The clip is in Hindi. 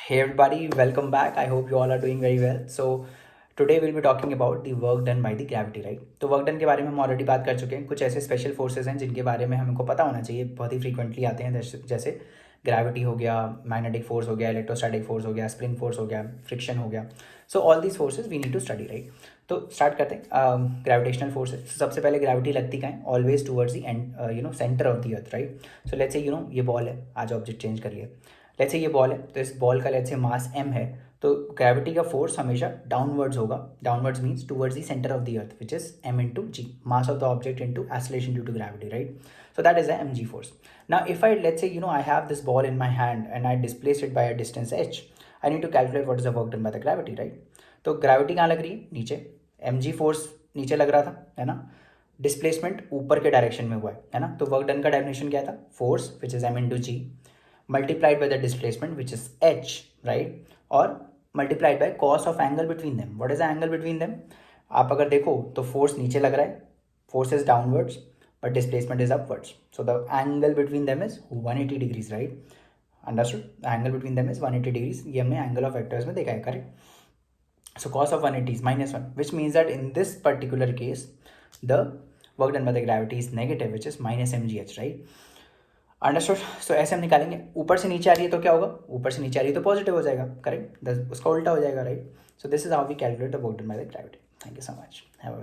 Hey everybody, welcome back. I hope you all are doing very well. So today we'll be talking about the work done by the gravity, right? तो वर्क डन के बारे में हम ऑलरेडी बात कर चुके हैं. कुछ ऐसे स्पेशल फोर्सेस हैं जिनके बारे में हमको पता होना चाहिए, बहुत ही फ्रीक्वेंटली आते हैं, जैसे ग्रेविटी हो गया, मैग्नेटिक फोर्स हो गया, इलेक्ट्रोस्टैटिक फोर्स हो गया, स्प्रिंग फोर्स हो गया, फ्रिक्शन हो गया. So all these forces we need to study, right? तो स्टार्ट करते हैं. ग्रेविटेशनल फोर्सेज, सबसे पहले ग्रेविटी लगती कहाँ है? Always towards the and centre of the earth, right? So let's say ये बॉल है, आज ऑब्जेक्ट चेंज करिए. लेट्स से ये बॉल है, तो इस बॉल का लेट्स से मास m है, तो ग्रेविटी का फोर्स हमेशा डाउनवर्ड्स होगा. Downwards means towards the centre of the earth, which is m into g, mass of the object into acceleration due to gravity, right? So that is the mg force. Now if I, let's say, I have this ball in my hand and I displace it by a distance h, I need to calculate what is the work done by the gravity, right? तो ग्रेविटी कहाँ लग रही है? नीचे. mg फोर्स नीचे लग रहा था, है ना? डिस्प्लेसमेंट ऊपर के डायरेक्शन में हुआ है ना? तो वर्क डन का डेफिनेशन क्या था? Force which is m into g multiplied by the displacement which is h, right? और multiplied by cos of angle between them. What is the angle between them? आप अगर देखो तो फोर्स नीचे लग रहा है, force is downwards but displacement is upwards, so the angle between them is 180 degrees, right? Understood? The angle between them is 180 degrees. ये हमने angle of vectors में देखा है, correct? So cos of 180 is -1, which means that in this particular case the work done by the gravity is negative, which is minus mgh, right? Understood. So ऐसे हम निकालेंगे. ऊपर से नीचे आ रही है तो क्या होगा? ऊपर से नीचे आ रही है तो पॉजिटिव हो जाएगा, करेक्ट? उसका उल्टा हो जाएगा, right? So this is how we calculate the work done by the gravity. Thank you so much. Have a